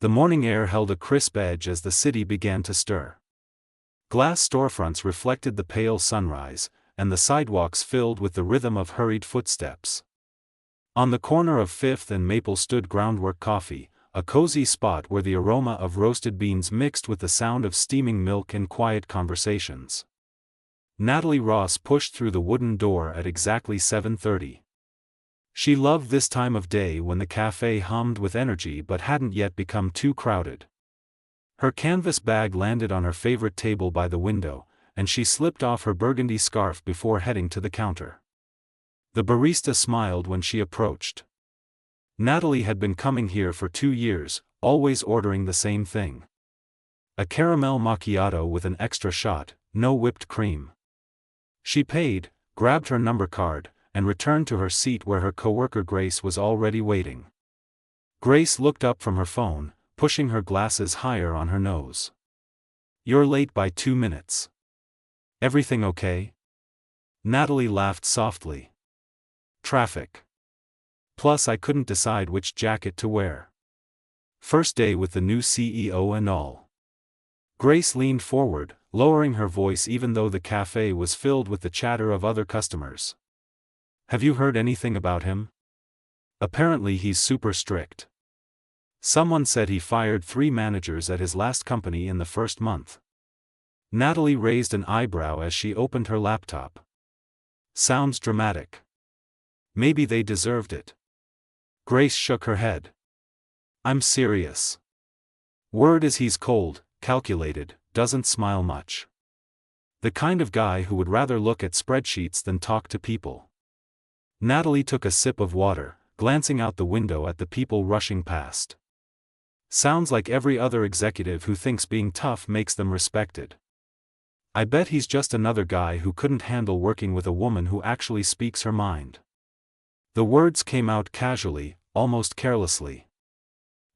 The morning air held a crisp edge as the city began to stir. Glass storefronts reflected the pale sunrise, and the sidewalks filled with the rhythm of hurried footsteps. On the corner of Fifth and Maple stood Groundwork Coffee, a cozy spot where the aroma of roasted beans mixed with the sound of steaming milk and quiet conversations. Natalie Ross pushed through the wooden door at exactly 7:30. She loved this time of day when the cafe hummed with energy but hadn't yet become too crowded. Her canvas bag landed on her favorite table by the window, and she slipped off her burgundy scarf before heading to the counter. The barista smiled when she approached. Natalie had been coming here for 2 years, always ordering the same thing. A caramel macchiato with an extra shot, no whipped cream. She paid, grabbed her number card, and returned to her seat where her coworker Grace was already waiting. Grace looked up from her phone, pushing her glasses higher on her nose. "You're late by 2 minutes. Everything okay?" Natalie laughed softly. "Traffic. Plus I couldn't decide which jacket to wear. First day with the new CEO and all." Grace leaned forward, lowering her voice even though the cafe was filled with the chatter of other customers. "Have you heard anything about him? Apparently he's super strict. Someone said he fired 3 managers at his last company in the first month." Natalie raised an eyebrow as she opened her laptop. "Sounds dramatic. Maybe they deserved it." Grace shook her head. "I'm serious. Word is he's cold, calculated, doesn't smile much. The kind of guy who would rather look at spreadsheets than talk to people." Natalie took a sip of water, glancing out the window at the people rushing past. "Sounds like every other executive who thinks being tough makes them respected. I bet he's just another guy who couldn't handle working with a woman who actually speaks her mind." The words came out casually, almost carelessly.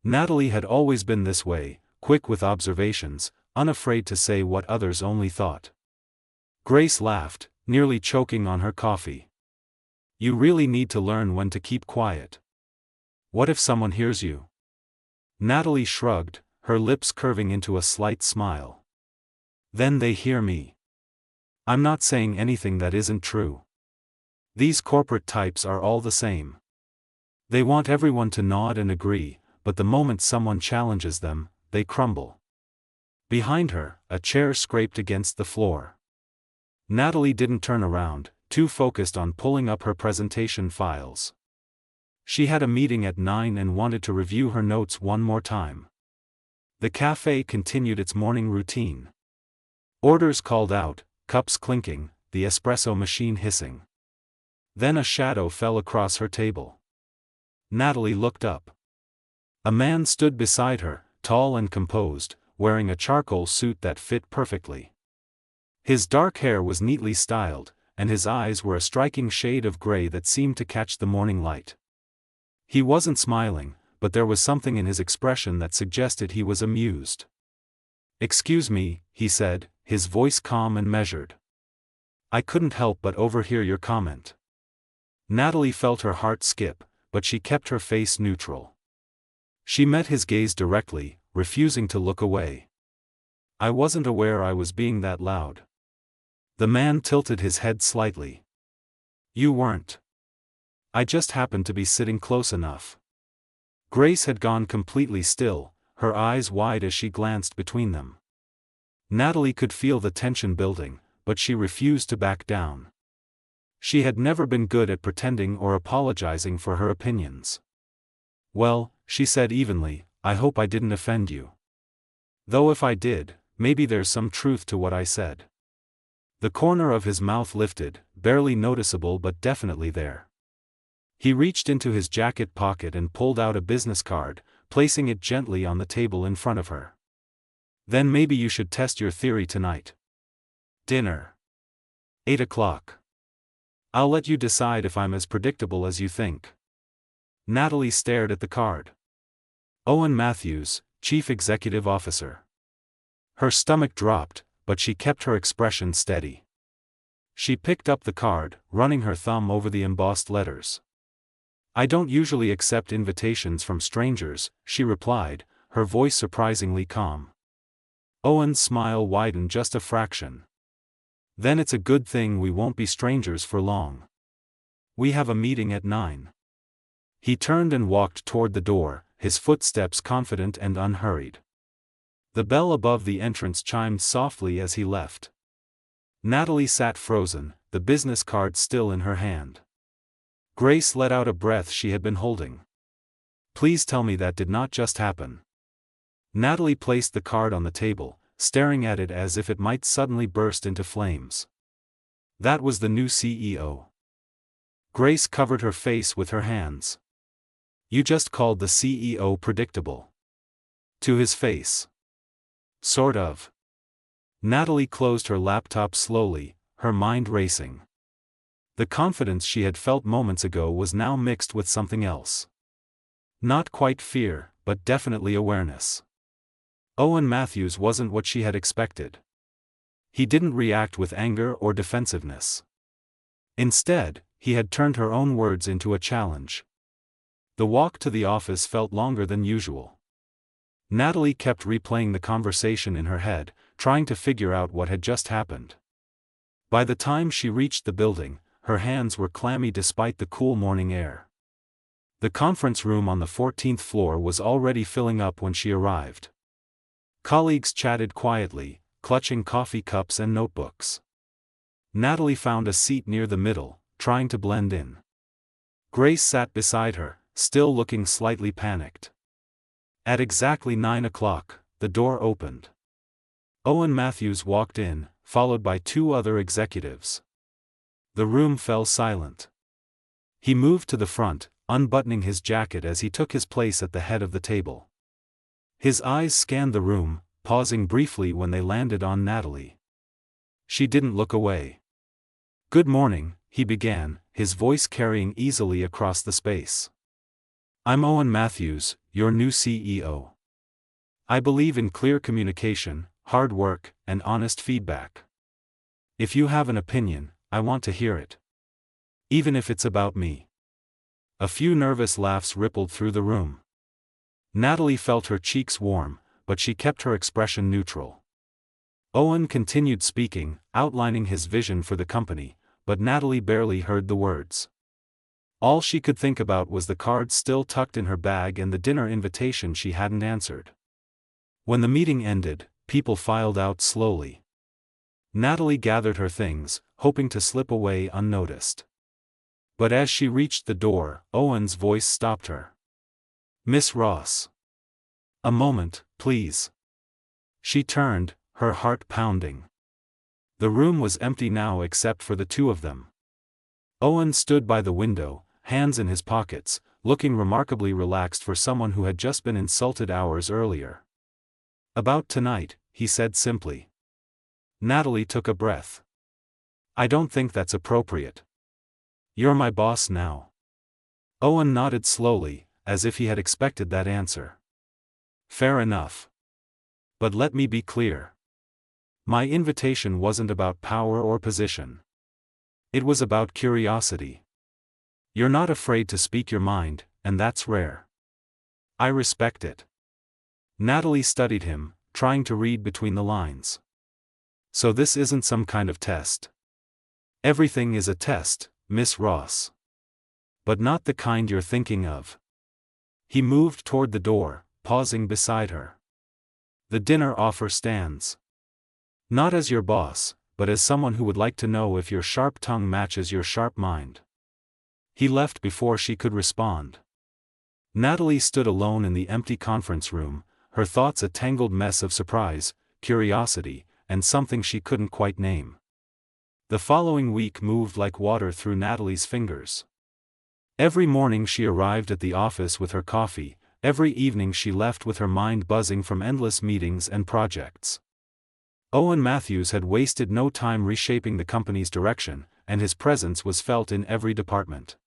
Natalie had always been this way, quick with observations, unafraid to say what others only thought. Grace laughed, nearly choking on her coffee. "You really need to learn when to keep quiet. What if someone hears you?" Natalie shrugged, her lips curving into a slight smile. "Then they hear me. I'm not saying anything that isn't true. These corporate types are all the same. They want everyone to nod and agree, but the moment someone challenges them, they crumble." Behind her, a chair scraped against the floor. Natalie didn't turn around, too focused on pulling up her presentation files. She had a meeting at 9 and wanted to review her notes one more time. The cafe continued its morning routine. Orders called out, cups clinking, the espresso machine hissing. Then a shadow fell across her table. Natalie looked up. A man stood beside her, tall and composed, wearing a charcoal suit that fit perfectly. His dark hair was neatly styled, and his eyes were a striking shade of gray that seemed to catch the morning light. He wasn't smiling, but there was something in his expression that suggested he was amused. "Excuse me," he said, his voice calm and measured. "I couldn't help but overhear your comment." Natalie felt her heart skip, but she kept her face neutral. She met his gaze directly, refusing to look away. "I wasn't aware I was being that loud." The man tilted his head slightly. "You weren't. I just happened to be sitting close enough." Grace had gone completely still, her eyes wide as she glanced between them. Natalie could feel the tension building, but she refused to back down. She had never been good at pretending or apologizing for her opinions. "Well," she said evenly, "I hope I didn't offend you. Though if I did, maybe there's some truth to what I said." The corner of his mouth lifted, barely noticeable but definitely there. He reached into his jacket pocket and pulled out a business card, placing it gently on the table in front of her. "Then maybe you should test your theory tonight. Dinner. 8 o'clock. I'll let you decide if I'm as predictable as you think." Natalie stared at the card. Owen Matthews, Chief Executive Officer. Her stomach dropped, but she kept her expression steady. She picked up the card, running her thumb over the embossed letters. "I don't usually accept invitations from strangers," she replied, her voice surprisingly calm. Owen's smile widened just a fraction. Then it's a good thing we won't be strangers for long. We have a meeting at 9. He turned and walked toward the door, his footsteps confident and unhurried. The bell above the entrance chimed softly as he left. Natalie sat frozen, the business card still in her hand. Grace let out a breath she had been holding. Please tell me that did not just happen. Natalie placed the card on the table, staring at it as if it might suddenly burst into flames. That was the new CEO. Grace covered her face with her hands. You just called the CEO predictable. To his face. Sort of. Natalie closed her laptop slowly, her mind racing. The confidence she had felt moments ago was now mixed with something else. Not quite fear, but definitely awareness. Owen Matthews wasn't what she had expected. He didn't react with anger or defensiveness. Instead, he had turned her own words into a challenge. The walk to the office felt longer than usual. Natalie kept replaying the conversation in her head, trying to figure out what had just happened. By the time she reached the building, her hands were clammy despite the cool morning air. The conference room on the 14th floor was already filling up when she arrived. Colleagues chatted quietly, clutching coffee cups and notebooks. Natalie found a seat near the middle, trying to blend in. Grace sat beside her, still looking slightly panicked. At exactly 9 o'clock, the door opened. Owen Matthews walked in, followed by 2 other executives. The room fell silent. He moved to the front, unbuttoning his jacket as he took his place at the head of the table. His eyes scanned the room, pausing briefly when they landed on Natalie. She didn't look away. Good morning, he began, his voice carrying easily across the space. I'm Owen Matthews, your new CEO. I believe in clear communication, hard work, and honest feedback. If you have an opinion, I want to hear it. Even if it's about me. A few nervous laughs rippled through the room. Natalie felt her cheeks warm, but she kept her expression neutral. Owen continued speaking, outlining his vision for the company, but Natalie barely heard the words. All she could think about was the card still tucked in her bag and the dinner invitation she hadn't answered. When the meeting ended, people filed out slowly. Natalie gathered her things, hoping to slip away unnoticed. But as she reached the door, Owen's voice stopped her. Miss Ross. A moment, please. She turned, her heart pounding. The room was empty now except for the 2 of them. Owen stood by the window, hands in his pockets, looking remarkably relaxed for someone who had just been insulted hours earlier. About tonight, he said simply. Natalie took a breath. I don't think that's appropriate. You're my boss now. Owen nodded slowly, as if he had expected that answer. Fair enough. But let me be clear. My invitation wasn't about power or position. It was about curiosity. You're not afraid to speak your mind, and that's rare. I respect it. Natalie studied him, trying to read between the lines. So this isn't some kind of test. Everything is a test, Miss Ross. But not the kind you're thinking of. He moved toward the door, pausing beside her. The dinner offer stands. Not as your boss, but as someone who would like to know if your sharp tongue matches your sharp mind. He left before she could respond. Natalie stood alone in the empty conference room, her thoughts a tangled mess of surprise, curiosity, and something she couldn't quite name. The following week moved like water through Natalie's fingers. Every morning she arrived at the office with her coffee, every evening she left with her mind buzzing from endless meetings and projects. Owen Matthews had wasted no time reshaping the company's direction, and his presence was felt in every department.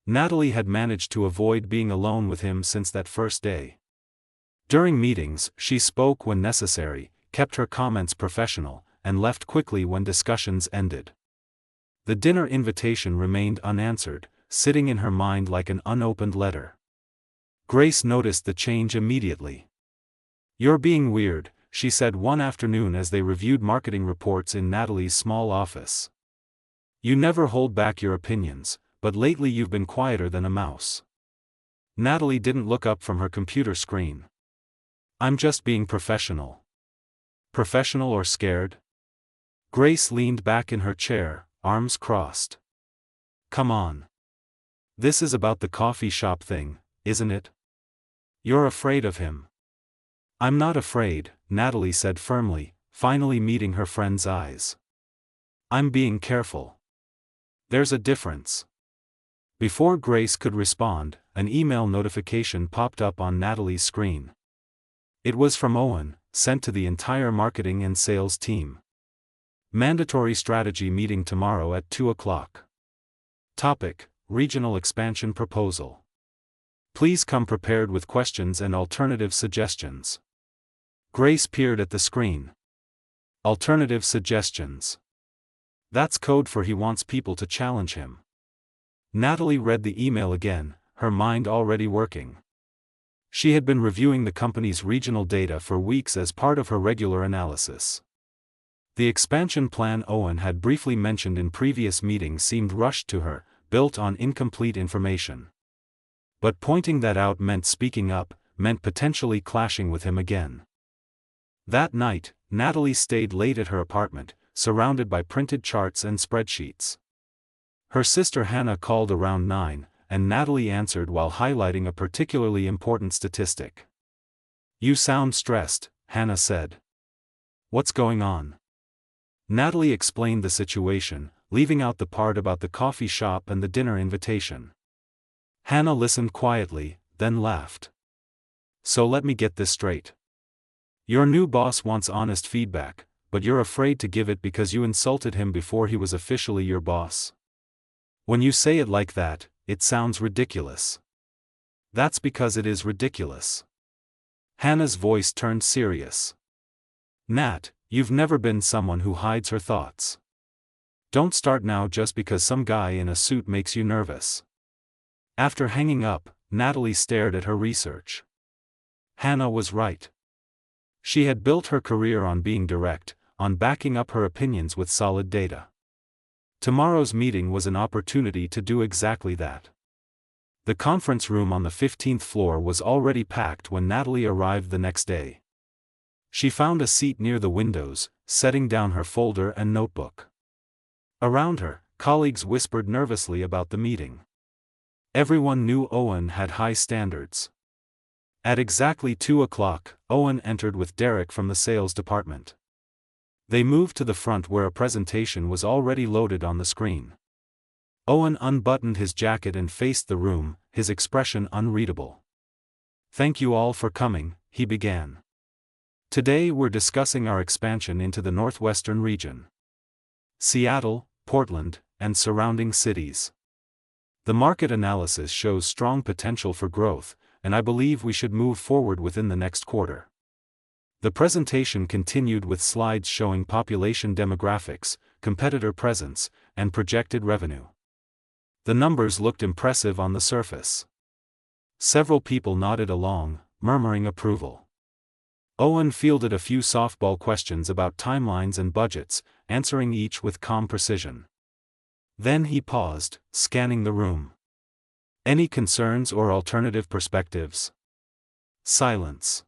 Natalie had managed to avoid being alone with him since that first day. During meetings, she spoke when necessary, kept her comments professional, and left quickly when discussions ended. The dinner invitation remained unanswered, sitting in her mind like an unopened letter. Grace noticed the change immediately. "You're being weird," she said one afternoon as they reviewed marketing reports in Natalie's small office. "You never hold back your opinions, but lately you've been quieter than a mouse." Natalie didn't look up from her computer screen. "I'm just being professional." "Professional or scared?" Grace leaned back in her chair, arms crossed. "Come on. This is about the coffee shop thing, isn't it? You're afraid of him." "I'm not afraid," Natalie said firmly, finally meeting her friend's eyes. "I'm being careful. There's a difference." Before Grace could respond, an email notification popped up on Natalie's screen. It was from Owen, sent to the entire marketing and sales team. "Mandatory strategy meeting tomorrow at 2 o'clock. Topic: Regional expansion proposal. Please come prepared with questions and alternative suggestions." Grace peered at the screen. Alternative suggestions. That's code for he wants people to challenge him. Natalie read the email again, her mind already working. She had been reviewing the company's regional data for weeks as part of her regular analysis. The expansion plan Owen had briefly mentioned in previous meetings seemed rushed to her, built on incomplete information. But pointing that out meant speaking up, meant potentially clashing with him again. That night, Natalie stayed late at her apartment, surrounded by printed charts and spreadsheets. Her sister Hannah called around 9, and Natalie answered while highlighting a particularly important statistic. "You sound stressed," Hannah said. "What's going on?" Natalie explained the situation, leaving out the part about the coffee shop and the dinner invitation. Hannah listened quietly, then laughed. "So let me get this straight. Your new boss wants honest feedback, but you're afraid to give it because you insulted him before he was officially your boss. When you say it like that, it sounds ridiculous." "That's because it is ridiculous." Hannah's voice turned serious. "Nat, you've never been someone who hides her thoughts. Don't start now just because some guy in a suit makes you nervous." After hanging up, Natalie stared at her research. Hannah was right. She had built her career on being direct, on backing up her opinions with solid data. Tomorrow's meeting was an opportunity to do exactly that. The conference room on the 15th floor was already packed when Natalie arrived the next day. She found a seat near the windows, setting down her folder and notebook. Around her, colleagues whispered nervously about the meeting. Everyone knew Owen had high standards. At exactly 2 o'clock, Owen entered with Derek from the sales department. They moved to the front where a presentation was already loaded on the screen. Owen unbuttoned his jacket and faced the room, his expression unreadable. "Thank you all for coming," he began. "Today we're discussing our expansion into the northwestern region. Seattle, Portland, and surrounding cities. The market analysis shows strong potential for growth, and I believe we should move forward within the next quarter." The presentation continued with slides showing population demographics, competitor presence, and projected revenue. The numbers looked impressive on the surface. Several people nodded along, murmuring approval. Owen fielded a few softball questions about timelines and budgets, answering each with calm precision. Then he paused, scanning the room. "Any concerns or alternative perspectives?" Silence.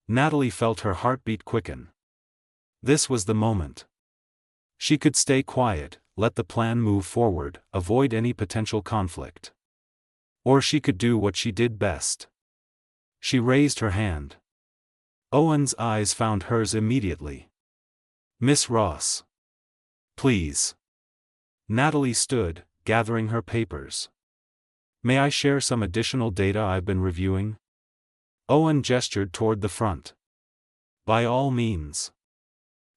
Natalie felt her heartbeat quicken. This was the moment. She could stay quiet, let the plan move forward, avoid any potential conflict. Or she could do what she did best. She raised her hand. Owen's eyes found hers immediately. "Miss Ross. Please." Natalie stood, gathering her papers. "May I share some additional data I've been reviewing?" Owen gestured toward the front. "By all means."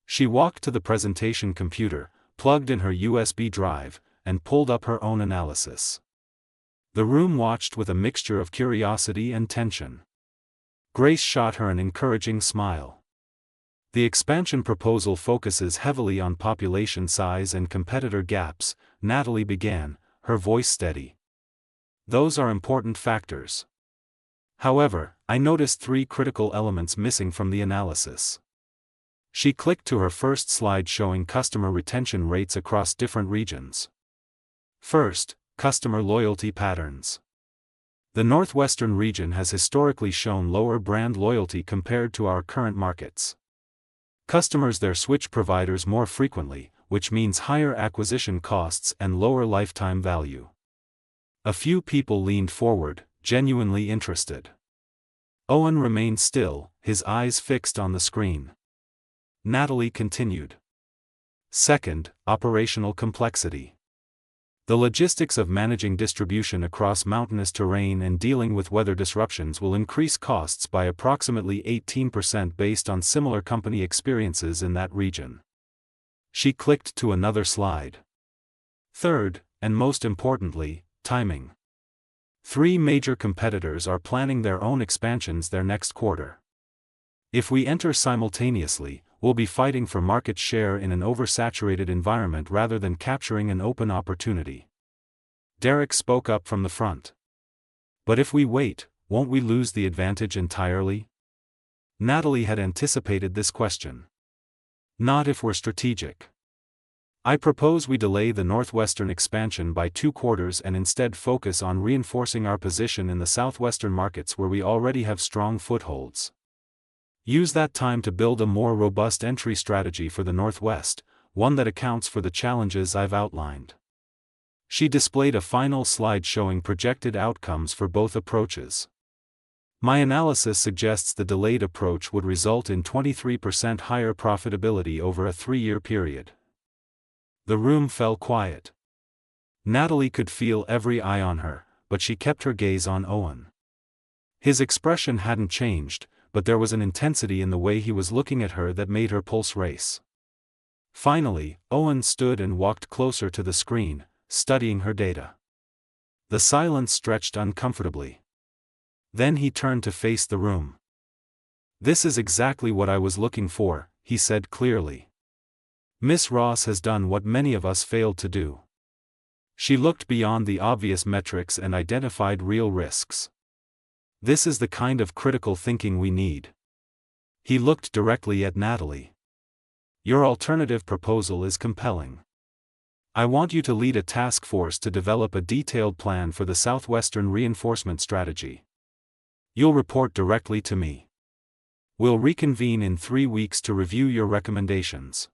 She walked to the presentation computer, plugged in her USB drive, and pulled up her own analysis. The room watched with a mixture of curiosity and tension. Grace shot her an encouraging smile. "The expansion proposal focuses heavily on population size and competitor gaps," Natalie began, her voice steady. "Those are important factors. However, I noticed three critical elements missing from the analysis. She clicked to her first slide showing customer retention rates across different regions. First, customer loyalty patterns. The Northwestern region has historically shown lower brand loyalty compared to our current markets. Customers there switch providers more frequently, which means higher acquisition costs and lower lifetime value. A few people leaned forward, genuinely interested. Owen remained still, his eyes fixed on the screen. Natalie continued. Second, operational complexity. The logistics of managing distribution across mountainous terrain and dealing with weather disruptions will increase costs by approximately 18% based on similar company experiences in that region. She clicked to another slide. Third, and most importantly, timing. 3 major competitors are planning their own expansions their next quarter. If we enter simultaneously, we'll be fighting for market share in an oversaturated environment rather than capturing an open opportunity. Derek spoke up from the front. But if we wait, won't we lose the advantage entirely? Natalie had anticipated this question. Not if we're strategic. I propose we delay the Northwestern expansion by 2 quarters and instead focus on reinforcing our position in the Southwestern markets where we already have strong footholds. Use that time to build a more robust entry strategy for the Northwest, one that accounts for the challenges I've outlined. She displayed a final slide showing projected outcomes for both approaches. My analysis suggests the delayed approach would result in 23% higher profitability over a 3-year period. The room fell quiet. Natalie could feel every eye on her, but she kept her gaze on Owen. His expression hadn't changed, but there was an intensity in the way he was looking at her that made her pulse race. Finally, Owen stood and walked closer to the screen, studying her data. The silence stretched uncomfortably. Then he turned to face the room. "This is exactly what I was looking for," he said clearly. "Miss Ross has done what many of us failed to do. She looked beyond the obvious metrics and identified real risks. This is the kind of critical thinking we need." He looked directly at Natalie. "Your alternative proposal is compelling. I want you to lead a task force to develop a detailed plan for the Southwestern reinforcement strategy. You'll report directly to me. We'll reconvene in 3 weeks to review your recommendations."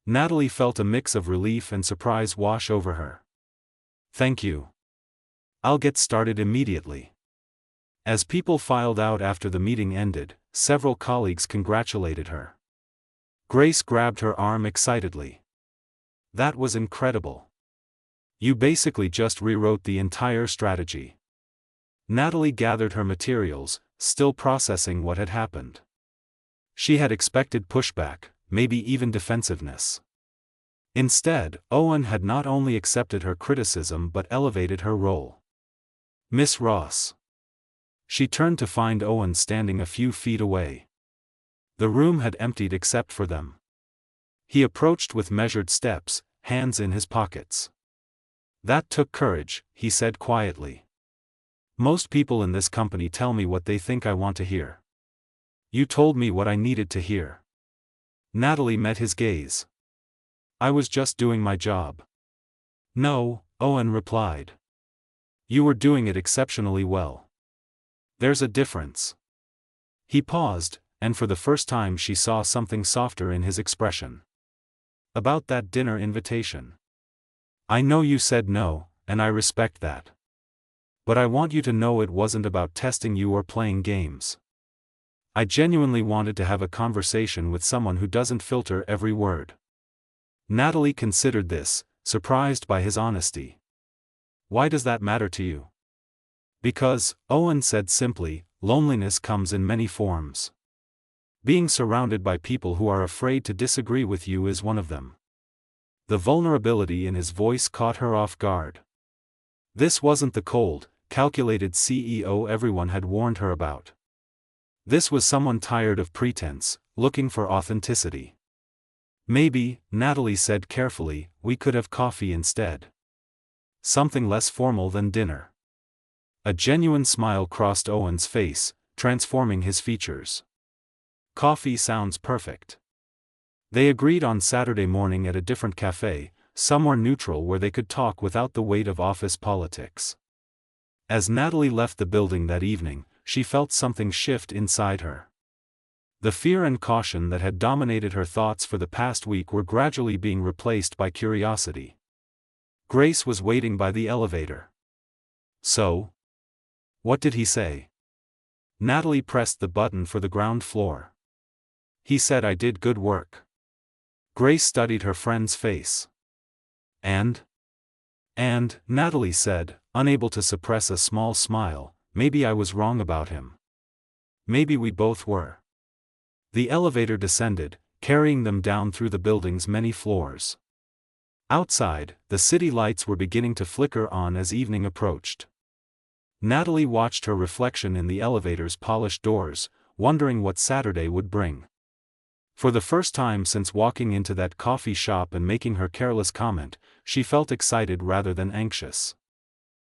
Natalie felt a mix of relief and surprise wash over her. "Thank you. I'll get started immediately." As people filed out after the meeting ended, several colleagues congratulated her. Grace grabbed her arm excitedly. "That was incredible. You basically just rewrote the entire strategy." Natalie gathered her materials, still processing what had happened. She had expected pushback, maybe even defensiveness. Instead, Owen had not only accepted her criticism but elevated her role. "Miss Ross." She turned to find Owen standing a few feet away. The room had emptied except for them. He approached with measured steps, hands in his pockets. "That took courage," he said quietly. "Most people in this company tell me what they think I want to hear. You told me what I needed to hear." Natalie met his gaze. "I was just doing my job." "No," Owen replied. "You were doing it exceptionally well. There's a difference." He paused, and for the first time she saw something softer in his expression. "About that dinner invitation. I know you said no, and I respect that. But I want you to know it wasn't about testing you or playing games. I genuinely wanted to have a conversation with someone who doesn't filter every word." Natalie considered this, surprised by his honesty. "Why does that matter to you?" "Because," Owen said simply, "loneliness comes in many forms. Being surrounded by people who are afraid to disagree with you is one of them." The vulnerability in his voice caught her off guard. This wasn't the cold, calculated CEO everyone had warned her about. This was someone tired of pretense, looking for authenticity. "Maybe," Natalie said carefully, "we could have coffee instead. Something less formal than dinner." A genuine smile crossed Owen's face, transforming his features. Coffee sounds perfect. They agreed on Saturday morning at a different cafe, somewhere neutral where they could talk without the weight of office politics. As Natalie left the building that evening, she felt something shift inside her. The fear and caution that had dominated her thoughts for the past week were gradually being replaced by curiosity. Grace was waiting by the elevator. So? What did he say? Natalie pressed the button for the ground floor. He said I did good work. Grace studied her friend's face. And, Natalie said, unable to suppress a small smile, maybe I was wrong about him. Maybe we both were. The elevator descended, carrying them down through the building's many floors. Outside, the city lights were beginning to flicker on as evening approached. Natalie watched her reflection in the elevator's polished doors, wondering what Saturday would bring. For the first time since walking into that coffee shop and making her careless comment, she felt excited rather than anxious.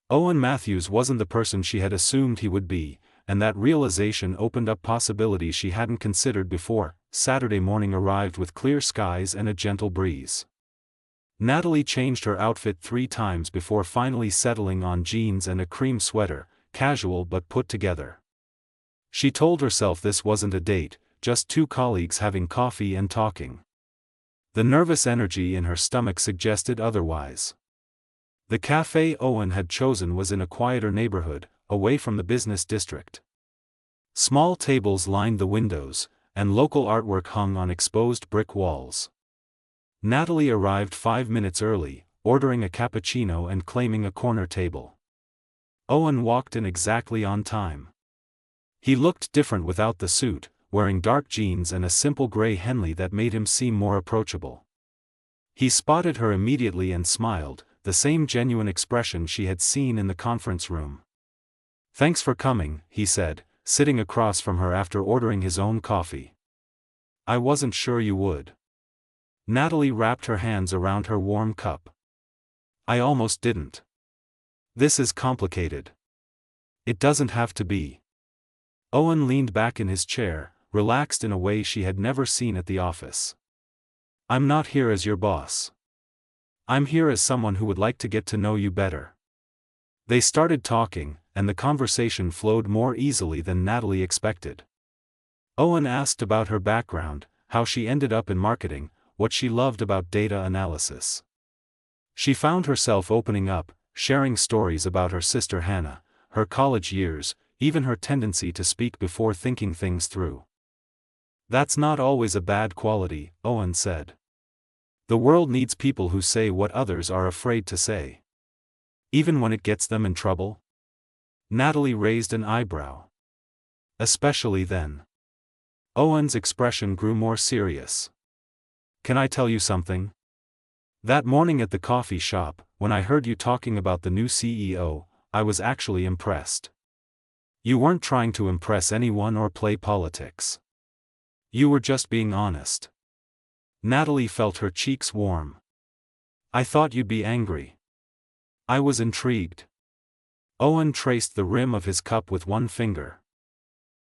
Owen Matthews wasn't the person she had assumed he would be, and that realization opened up possibilities she hadn't considered before. Saturday morning arrived with clear skies and a gentle breeze. Natalie changed her outfit 3 times before finally settling on jeans and a cream sweater, casual but put together. She told herself this wasn't a date, just 2 colleagues having coffee and talking. The nervous energy in her stomach suggested otherwise. The cafe Owen had chosen was in a quieter neighborhood, away from the business district. Small tables lined the windows, and local artwork hung on exposed brick walls. Natalie arrived 5 minutes early, ordering a cappuccino and claiming a corner table. Owen walked in exactly on time. He looked different without the suit, wearing dark jeans and a simple gray Henley that made him seem more approachable. He spotted her immediately and smiled, the same genuine expression she had seen in the conference room. "Thanks for coming," he said, sitting across from her after ordering his own coffee. "I wasn't sure you would." Natalie wrapped her hands around her warm cup. "I almost didn't. This is complicated." "It doesn't have to be." Owen leaned back in his chair, relaxed in a way she had never seen at the office. "I'm not here as your boss. I'm here as someone who would like to get to know you better." They started talking, and the conversation flowed more easily than Natalie expected. Owen asked about her background, how she ended up in marketing, what she loved about data analysis. She found herself opening up, sharing stories about her sister Hannah, her college years, even her tendency to speak before thinking things through. "That's not always a bad quality," Owen said. "The world needs people who say what others are afraid to say. Even when it gets them in trouble." Natalie raised an eyebrow. "Especially then." Owen's expression grew more serious. "Can I tell you something? That morning at the coffee shop, when I heard you talking about the new CEO, I was actually impressed. You weren't trying to impress anyone or play politics. You were just being honest." Natalie felt her cheeks warm. "I thought you'd be angry." "I was intrigued." Owen traced the rim of his cup with one finger.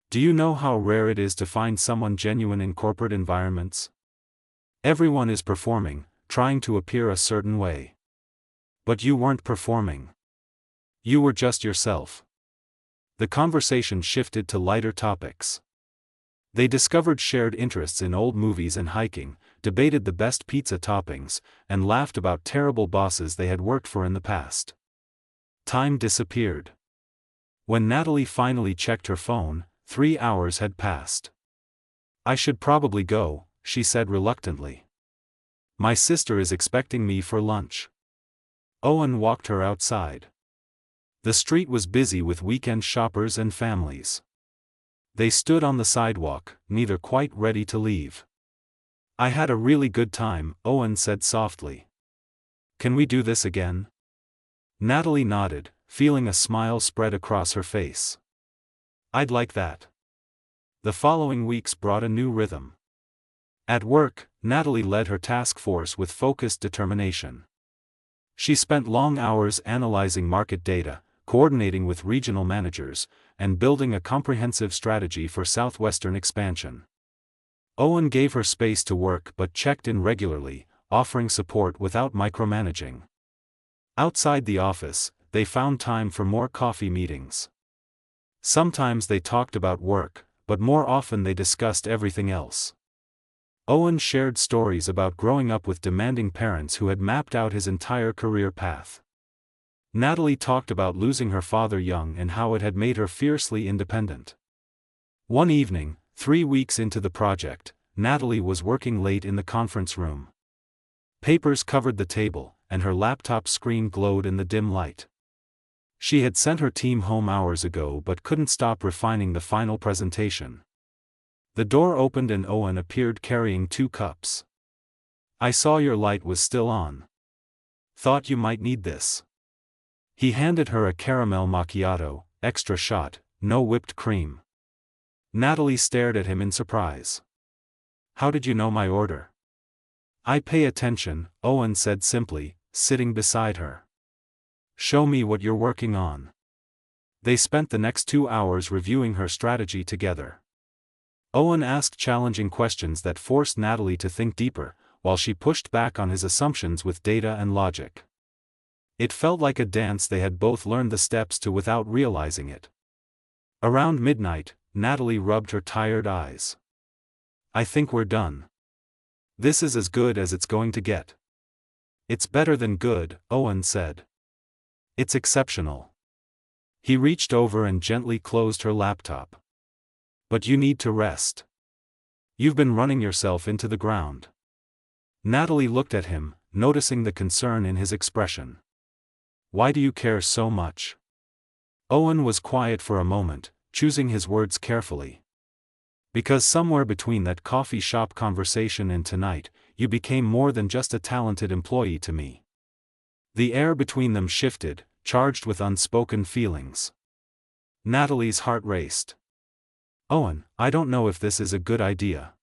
"Do you know how rare it is to find someone genuine in corporate environments? Everyone is performing, trying to appear a certain way. But you weren't performing. You were just yourself." The conversation shifted to lighter topics. They discovered shared interests in old movies and hiking, debated the best pizza toppings, and laughed about terrible bosses they had worked for in the past. Time disappeared. When Natalie finally checked her phone, 3 hours had passed. "I should probably go," she said reluctantly. "My sister is expecting me for lunch." Owen walked her outside. The street was busy with weekend shoppers and families. They stood on the sidewalk, neither quite ready to leave. "I had a really good time," Owen said softly. "Can we do this again?" Natalie nodded, feeling a smile spread across her face. "I'd like that." The following weeks brought a new rhythm. At work, Natalie led her task force with focused determination. She spent long hours analyzing market data, coordinating with regional managers, and building a comprehensive strategy for Southwestern expansion. Owen gave her space to work but checked in regularly, offering support without micromanaging. Outside the office, they found time for more coffee meetings. Sometimes they talked about work, but more often they discussed everything else. Owen shared stories about growing up with demanding parents who had mapped out his entire career path. Natalie talked about losing her father young and how it had made her fiercely independent. One evening, 3 weeks into the project, Natalie was working late in the conference room. Papers covered the table, and her laptop screen glowed in the dim light. She had sent her team home hours ago but couldn't stop refining the final presentation. The door opened and Owen appeared carrying 2 cups. "I saw your light was still on. Thought you might need this." He handed her a caramel macchiato, extra shot, no whipped cream. Natalie stared at him in surprise. "How did you know my order?" "I pay attention," Owen said simply, sitting beside her. "Show me what you're working on." They spent the next 2 hours reviewing her strategy together. Owen asked challenging questions that forced Natalie to think deeper, while she pushed back on his assumptions with data and logic. It felt like a dance they had both learned the steps to without realizing it. Around midnight, Natalie rubbed her tired eyes. "I think we're done. This is as good as it's going to get." "It's better than good," Owen said. "It's exceptional." He reached over and gently closed her laptop. "But you need to rest. You've been running yourself into the ground." Natalie looked at him, noticing the concern in his expression. "Why do you care so much?" Owen was quiet for a moment, choosing his words carefully. "Because somewhere between that coffee shop conversation and tonight, you became more than just a talented employee to me." The air between them shifted, charged with unspoken feelings. Natalie's heart raced. "Owen, I don't know if this is a good idea.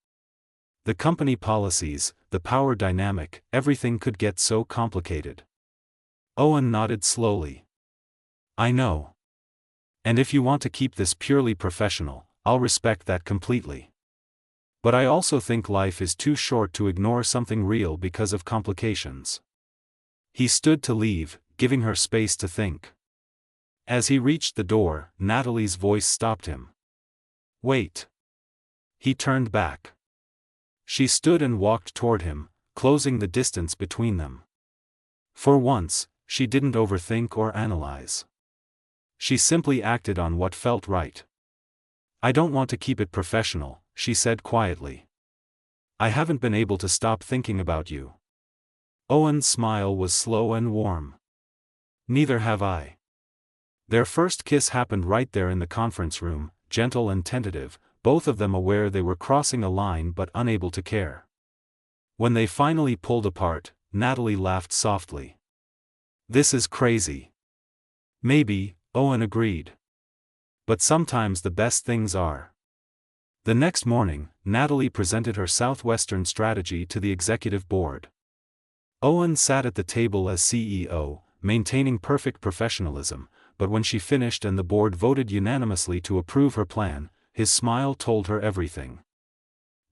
The company policies, the power dynamic, everything could get so complicated." Owen nodded slowly. "I know. And if you want to keep this purely professional, I'll respect that completely. But I also think life is too short to ignore something real because of complications." He stood to leave, giving her space to think. As he reached the door, Natalie's voice stopped him. "Wait." He turned back. She stood and walked toward him, closing the distance between them. For once, she didn't overthink or analyze. She simply acted on what felt right. "I don't want to keep it professional," she said quietly. "I haven't been able to stop thinking about you." Owen's smile was slow and warm. "Neither have I." Their first kiss happened right there in the conference room, gentle and tentative, both of them aware they were crossing a line but unable to care. When they finally pulled apart, Natalie laughed softly. "This is crazy." "Maybe," Owen agreed. "But sometimes the best things are." The next morning, Natalie presented her Southwestern strategy to the executive board. Owen sat at the table as CEO, maintaining perfect professionalism, but when she finished and the board voted unanimously to approve her plan, his smile told her everything.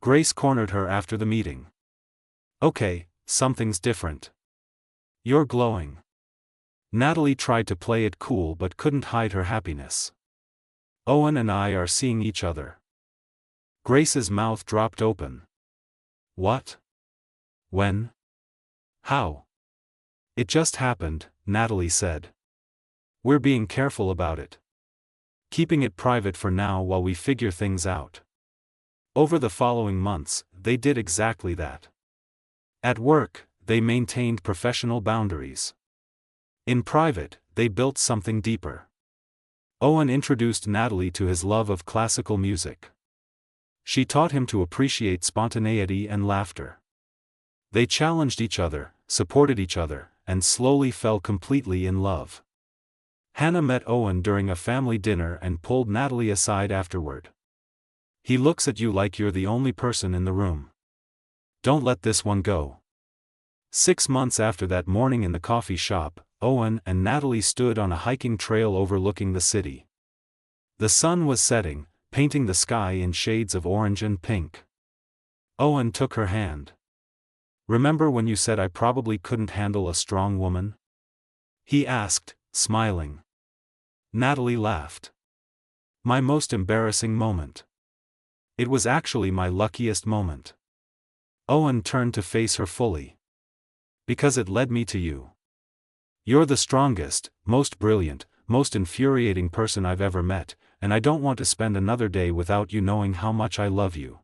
Grace cornered her after the meeting. "Okay, something's different. You're glowing." Natalie tried to play it cool but couldn't hide her happiness. "Owen and I are seeing each other." Grace's mouth dropped open. "What? When? How?" "It just happened," Natalie said. "We're being careful about it. Keeping it private for now while we figure things out." Over the following months, they did exactly that. At work, they maintained professional boundaries. In private, they built something deeper. Owen introduced Natalie to his love of classical music. She taught him to appreciate spontaneity and laughter. They challenged each other, supported each other, and slowly fell completely in love. Hannah met Owen during a family dinner and pulled Natalie aside afterward. "He looks at you like you're the only person in the room. Don't let this one go." 6 months after that morning in the coffee shop, Owen and Natalie stood on a hiking trail overlooking the city. The sun was setting, painting the sky in shades of orange and pink. Owen took her hand. "Remember when you said I probably couldn't handle a strong woman?" he asked, smiling. Natalie laughed. "My most embarrassing moment. It was actually my luckiest moment." Owen turned to face her fully. "Because it led me to you. You're the strongest, most brilliant, most infuriating person I've ever met, and I don't want to spend another day without you knowing how much I love you."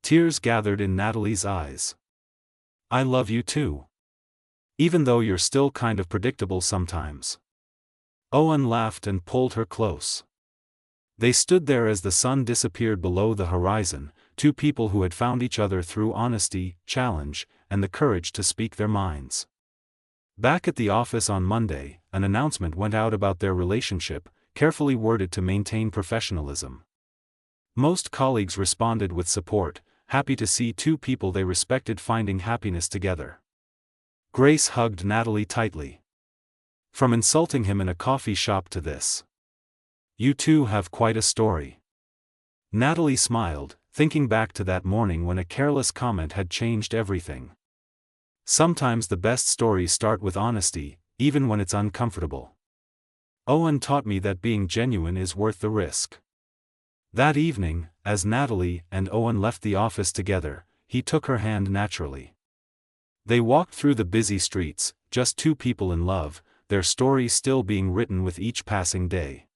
Tears gathered in Natalie's eyes. "I love you too. Even though you're still kind of predictable sometimes." Owen laughed and pulled her close. They stood there as the sun disappeared below the horizon, two people who had found each other through honesty, challenge, and the courage to speak their minds. Back at the office on Monday, an announcement went out about their relationship, carefully worded to maintain professionalism. Most colleagues responded with support, happy to see two people they respected finding happiness together. Grace hugged Natalie tightly. "From insulting him in a coffee shop to this. You two have quite a story." Natalie smiled, thinking back to that morning when a careless comment had changed everything. Sometimes the best stories start with honesty, even when it's uncomfortable. "Owen taught me that being genuine is worth the risk." That evening, as Natalie and Owen left the office together, he took her hand naturally. They walked through the busy streets, just two people in love, their story still being written with each passing day.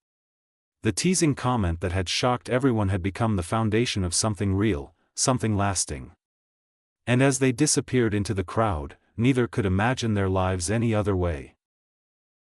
The teasing comment that had shocked everyone had become the foundation of something real, something lasting. And as they disappeared into the crowd, neither could imagine their lives any other way.